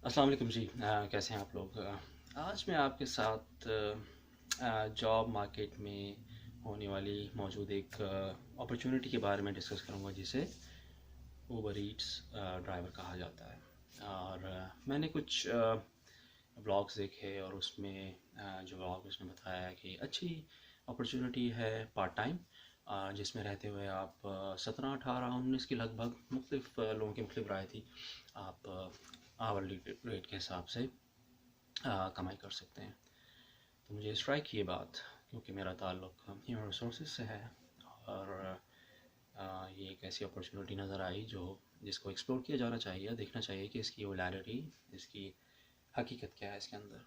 अस्सलाम वालेकुम जी। कैसे हैं आप लोग? आज मैं आपके साथ जॉब मार्केट में होने वाली मौजूद एक अपॉर्चुनिटी के बारे में डिस्कस करूंगा जिसे ऊबर ईट्स ड्राइवर कहा जाता है। और मैंने कुछ ब्लॉग्स देखे और उसमें जो ब्लॉग उसने बताया कि अच्छी अपॉर्चुनिटी है पार्ट टाइम, जिसमें रहते हुए आप 17, 18, 19 की लगभग मुख्तलिफ लोगों की मुख्तलिफ राय थी। आप आवरली रेट के हिसाब से कमाई कर सकते हैं। तो मुझे स्ट्राइक की ये बात, क्योंकि मेरा ताल्लुक ह्यूमन रिसोर्स से है और ये एक ऐसी अपॉर्चुनिटी नज़र आई जो जिसको एक्सप्लोर किया जाना चाहिए, देखना चाहिए कि इसकी वैलिडिटी, इसकी हकीकत क्या है इसके अंदर।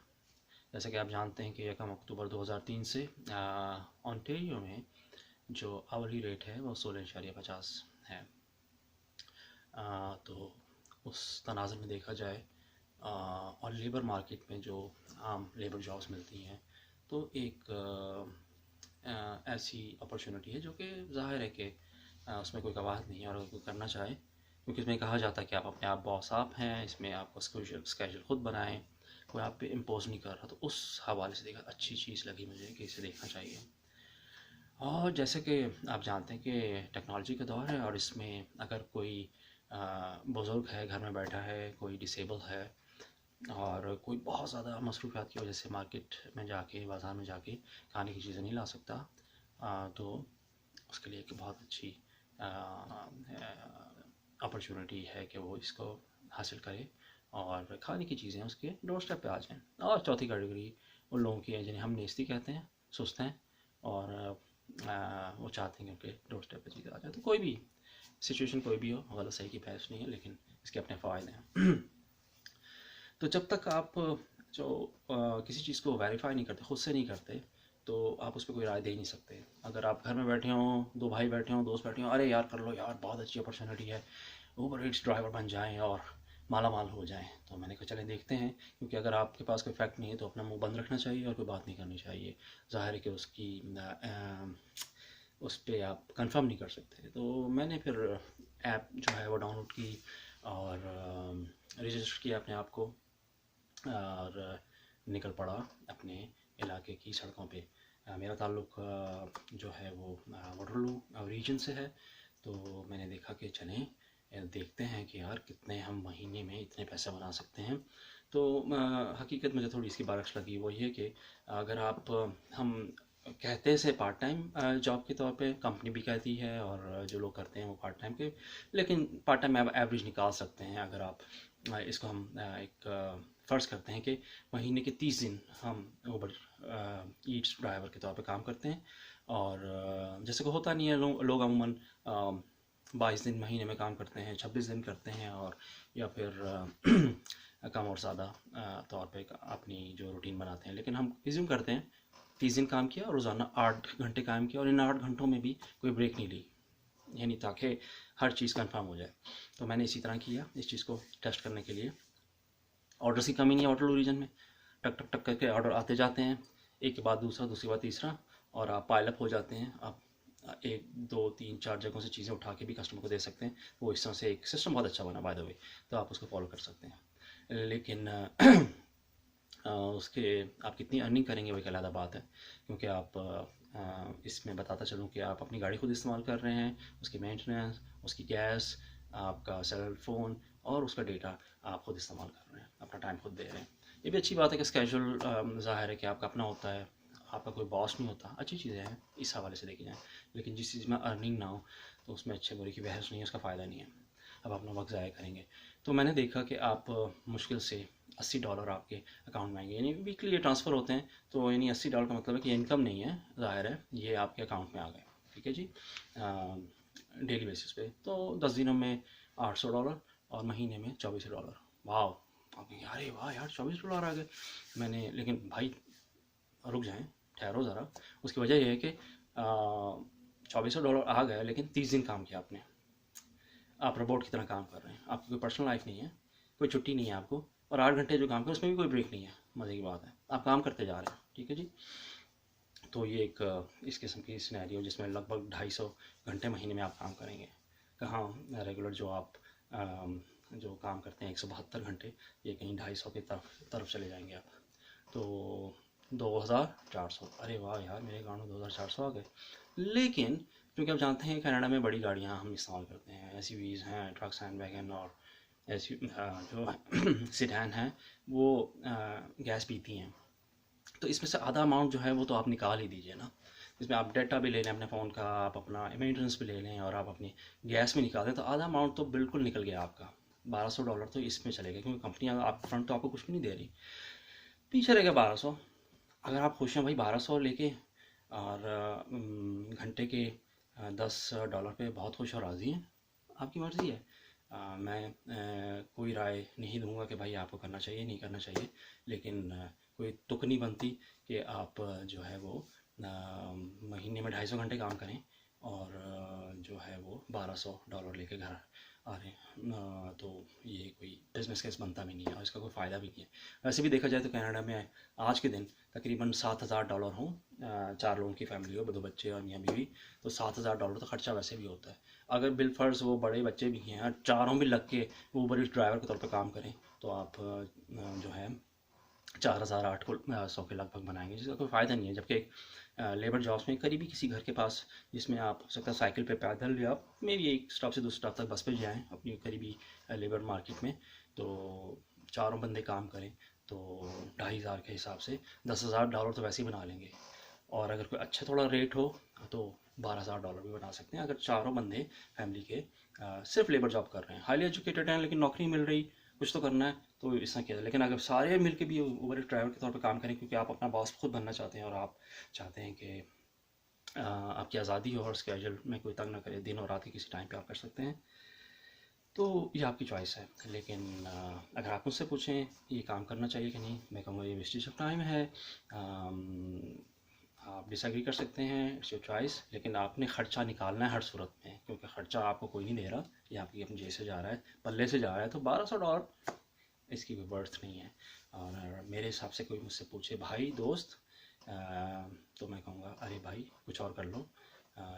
जैसे कि आप जानते हैं कि 1 अक्टूबर 2003 से ओंटारियो में जो आवरली रेट है वो 16.50 है। तो उस तनाज़ुर में देखा जाए और लेबर मार्केट में जो आम लेबर जॉब्स मिलती हैं, तो एक ऐसी अपॉर्चुनिटी है जो कि ज़ाहिर है कि उसमें कोई कवाहद नहीं है। और अगर कोई करना चाहे, क्योंकि इसमें कहा जाता है कि आप अपने आप बॉस आप हैं, इसमें आपको स्केजूल खुद बनाएं, कोई आप पे इम्पोज नहीं कर रहा। तो उस हवाले से देखा अच्छी चीज़ लगी मुझे कि इसे देखना चाहिए। और जैसे कि आप जानते हैं कि टेक्नोलॉजी का दौर है और इसमें अगर कोई बुज़ुर्ग है, घर में बैठा है, कोई डिसेबल है और कोई बहुत ज़्यादा मसरूफियात की वजह से मार्केट में जाके, बाज़ार में जाके खाने की चीज़ें नहीं ला सकता, तो उसके लिए एक बहुत अच्छी अपॉर्चुनिटी है कि वो इसको हासिल करे और खाने की चीज़ें उसके डोर स्टेप पे आ जाएँ। और चौथी कैटेगरी उन लोगों की है जिन्हें हम नेस्ती कहते हैं, सुस्त हैं और वो चाहते हैं कि उनके डोर स्टेप पे चीज़ें आ जाए। तो कोई भी सिचुएशन कोई भी हो, गलत सही की बहस नहीं है, लेकिन इसके अपने फ़ायदे हैं। तो जब तक आप जो किसी चीज़ को वेरीफाई नहीं करते, खुद से नहीं करते, तो आप उस पर कोई राय दे ही नहीं सकते। अगर आप घर में बैठे हों, दो भाई बैठे हों, दोस्त बैठे हों, अरे यार कर लो यार, बहुत अच्छी अपॉर्चुनिटी है, ऊबर ईट्स ड्राइवर बन जाएं और माला माल हो जाएं, तो मैंने कहा चलें देखते हैं। क्योंकि अगर आपके पास कोई फैक्ट नहीं है तो अपना मुंह बंद रखना चाहिए और कोई बात नहीं करनी चाहिए। ज़ाहिर है कि उसकी उस पर आप कंफर्म नहीं कर सकते। तो मैंने फिर ऐप जो है वो डाउनलोड की और रजिस्टर किया अपने आप को और निकल पड़ा अपने इलाके की सड़कों पे। मेरा ताल्लुक़ जो है वो वाटरलू रीजन से है। तो मैंने देखा कि चलें देखते हैं कि यार कितने हम महीने में इतने पैसे बना सकते हैं। तो हकीकत मुझे थोड़ी इसकी बारिश लगी, वो ये कि अगर आप हम कहते से पार्ट टाइम जॉब के तौर पे, कंपनी भी कहती है और जो लोग करते हैं वो पार्ट टाइम के, लेकिन पार्ट टाइम एवरेज निकाल सकते हैं अगर आप इसको हम एक फ़र्ज़ करते हैं कि महीने के 30 दिन हम ऊबर ईट्स ड्राइवर के तौर पे काम करते हैं। और जैसे को होता नहीं है, लोग अमूमन 22 दिन महीने में काम करते हैं, 26 दिन करते हैं, और या फिर कम और ज़्यादा तौर पे अपनी जो रूटीन बनाते हैं। लेकिन हम रिज्यूम करते हैं 30 दिन काम किया और रोज़ाना 8 घंटे काम किया और इन 8 घंटों में भी कोई ब्रेक नहीं ली, यानी ताकि हर चीज़ कंफर्म हो जाए। तो मैंने इसी तरह किया इस चीज़ को टेस्ट करने के लिए। ऑर्डर्स की कमी नहीं है वाटरलू रीजन में, टक टक टक करके ऑर्डर आते जाते हैं, एक के बाद दूसरा, दूसरी बात तीसरा, और आप पाइलअप हो जाते हैं। आप एक दो तीन चार जगहों से चीज़ें उठा के भी कस्टमर को दे सकते हैं। वो इस तरह से एक सिस्टम बहुत अच्छा बना बाय द वे, तो आप उसको फॉलो कर सकते हैं। लेकिन उसके आप कितनी अर्निंग करेंगे वो एक अलग बात है। क्योंकि आप इसमें बताता चलूँ कि आप अपनी गाड़ी खुद इस्तेमाल कर रहे हैं, उसकी मेंटेनेंस, उसकी गैस, आपका सेल फ़ोन और उसका डेटा आप खुद इस्तेमाल कर रहे हैं, अपना टाइम खुद दे रहे हैं। ये भी अच्छी बात है कि स्केजूल ज़ाहिर है कि आपका अपना होता है, आपका कोई बॉस नहीं होता। अच्छी चीज़ें हैं इस हवाले से देखी जाए। लेकिन जिस चीज़ में अर्निंग ना हो तो उसमें अच्छे बुरे की बहस नहीं है, उसका फ़ायदा नहीं है, अब अपना वक्त ज़ाया करेंगे। तो मैंने देखा कि आप मुश्किल से $80 आपके अकाउंट में आएंगे, यानी वीकली ये ट्रांसफ़र होते हैं। तो यानी $80 का मतलब है कि इनकम नहीं है, ज़ाहिर है ये आपके अकाउंट में आ गए। ठीक है जी, डेली बेसिस पे। तो 10 दिनों में $800 और महीने में $2400। वाह! आप अरे वाह यार, $24 आ गए। मैंने, लेकिन भाई रुक जाएं, ठहरो ज़रा। उसकी वजह यह है कि $2400 आ गए, लेकिन 30 दिन काम किया आपने। आप रोबोट की तरह काम कर रहे हैं, आपकी कोई पर्सनल लाइफ नहीं है, कोई छुट्टी नहीं है आपको, और 8 घंटे जो काम करें उसमें भी कोई ब्रेक नहीं है। मज़े की बात है, आप काम करते जा रहे हैं। ठीक है जी। तो ये एक इस किस्म की सिनेरियो जिसमें लगभग 250 घंटे महीने में आप काम करेंगे। कहाँ रेगुलर जो आप जो काम करते हैं 172 घंटे, ये कहीं 250 की तरफ चले जाएंगे आप। तो 2400, अरे वाह यार, मेरे गाँव में 2400 आ गए। लेकिन क्योंकि आप जानते हैं कनाडा में बड़ी गाड़ियाँ हम इस्तेमाल करते हैं, एसयूवीज़ हैं, ट्रक्स हैं, वैगन, और जो सिडान हैं वो गैस पीती हैं। तो इसमें से आधा अमाउंट जो है वो तो आप निकाल ही दीजिए ना। इसमें आप डाटा भी ले लें अपने फ़ोन का, आप अपना मेंटेनेंस भी ले लें, और आप अपनी गैस भी निकाल दें, तो आधा अमाउंट तो बिल्कुल निकल गया आपका। $1200 तो इसमें चलेगा, क्योंकि कंपनियाँ आप फ्रंट तो आपको कुछ भी नहीं दे रही, पीछे रहेगा 1200। अगर आप खुश हैं भाई 1200 लेके, और घंटे के $10 पे बहुत खुश और राज़ी हैं, आपकी मर्ज़ी है। मैं कोई राय नहीं दूंगा कि भाई आपको करना चाहिए नहीं करना चाहिए, लेकिन कोई तुक नहीं बनती कि आप जो है वो महीने में 250 घंटे काम करें, और जो है वो $1200 लेके घर आ रहे हैं। तो ये कोई बिज़नेस केस बनता भी नहीं है, और इसका कोई फ़ायदा भी नहीं है। वैसे भी देखा जाए तो कनाडा में आज के दिन तकरीबन $7000 हों, 4 लोगों की फैमिली हो, 2 बच्चे और मियाँ बीवी, तो $7000 तो खर्चा वैसे भी होता है। अगर बिल फर्ज वो बड़े बच्चे भी हैं, चारों भी लग के वो ऊबर ईट्स ड्राइवर के तौर पे काम करें, तो आप जो है 4800 के लगभग बनाएंगे, जिसका कोई फ़ायदा नहीं है। जबकि एक लेबर जॉब्स में करीबी किसी घर के पास, जिसमें आप हो सकता है साइकिल पे, पैदल, या मे भी एक स्टॉप से दूसरे स्टॉप तक बस पे जाएँ अपनी करीबी लेबर मार्केट में, तो चारों बंदे काम करें तो 2500 के हिसाब से $10,000 तो वैसे ही बना लेंगे। और अगर कोई अच्छा थोड़ा रेट हो तो $12,000 भी बना सकते हैं, अगर चारों बंदे फैमिली के सिर्फ लेबर जॉब कर रहे हैं, हाईली एजुकेटेड हैं लेकिन नौकरी मिल रही, कुछ तो करना है, तो इसमें क्या है। लेकिन अगर सारे मिल के भी ऊबर ड्राइवर के तौर पे काम करें, क्योंकि आप अपना बॉस खुद बनना चाहते हैं, और आप चाहते हैं कि आपकी आज़ादी हो और स्केड्यूल में कोई तंग ना करे, दिन और रात के किसी टाइम पे आप कर सकते हैं, तो ये आपकी चॉइस है। लेकिन अगर आप मुझसे पूछें ये काम करना चाहिए कि नहीं, मैं कहूँगा ये वेस्टेज ऑफ टाइम है। आप डिसएग्री कर सकते हैं, इट्स योर चॉइस, लेकिन आपने ख़र्चा निकालना है हर सूरत में, क्योंकि ख़र्चा आपको कोई नहीं दे रहा, ये आपकी अपनी जेब से जा रहा है, पल्ले से जा रहा है। तो $1200 इसकी कोई वर्थ नहीं है। और मेरे हिसाब से कोई मुझसे पूछे भाई दोस्त, तो मैं कहूँगा अरे भाई कुछ और कर लो,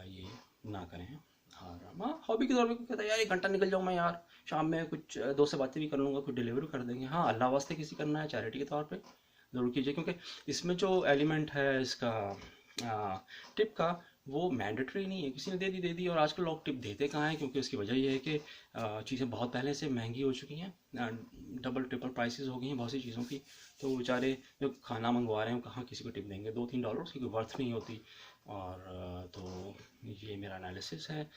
ये ना करें। और हाँ, हॉबी के तौर पे कहता है यार 1 घंटा निकल जाऊँ मैं यार, शाम में कुछ दोस्त से बातें भी कर लूँगा, कुछ डिलीवरी कर देंगे, हाँ अल्लाह वास्ते किसी करना है चैरिटी के तौर पे ज़रूर कीजिए, क्योंकि इसमें जो एलिमेंट है इसका टिप का, वो मैंडेटरी नहीं है, किसी ने दे दी। और आजकल लोग टिप देते कहाँ हैं, क्योंकि उसकी वजह ये है कि चीज़ें बहुत पहले से महंगी हो चुकी हैं, डबल ट्रिपल प्राइसेस हो गई हैं बहुत सी चीज़ों की, तो बेचारे जो खाना मंगवा रहे हैं कहाँ किसी को टिप देंगे, $2-3 उसकी कोई वर्थ नहीं होती। और तो ये मेरा एनालिसिस है।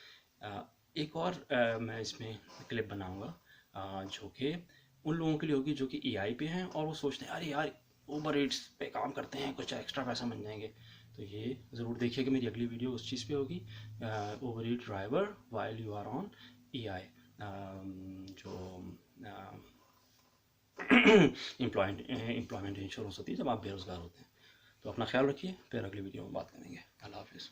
एक और मैं इसमें क्लिप बनाऊंगा जो कि उन लोगों के लिए होगी जो कि EI पे हैं, और वो सोचते हैं अरे यार ऊबर ईट्स पे काम करते हैं, कुछ एक्स्ट्रा पैसा मिल जाएंगे। तो ये ज़रूर देखिए कि मेरी अगली वीडियो उस चीज़ पे होगी, Uber eat driver while you are on EI, जो एम्प्लॉयमेंट इंश्योरेंस होती है जब आप बेरोज़गार होते हैं। तो अपना ख्याल रखिए, फिर अगली वीडियो में बात करेंगे। अल्लाह हाफिज़।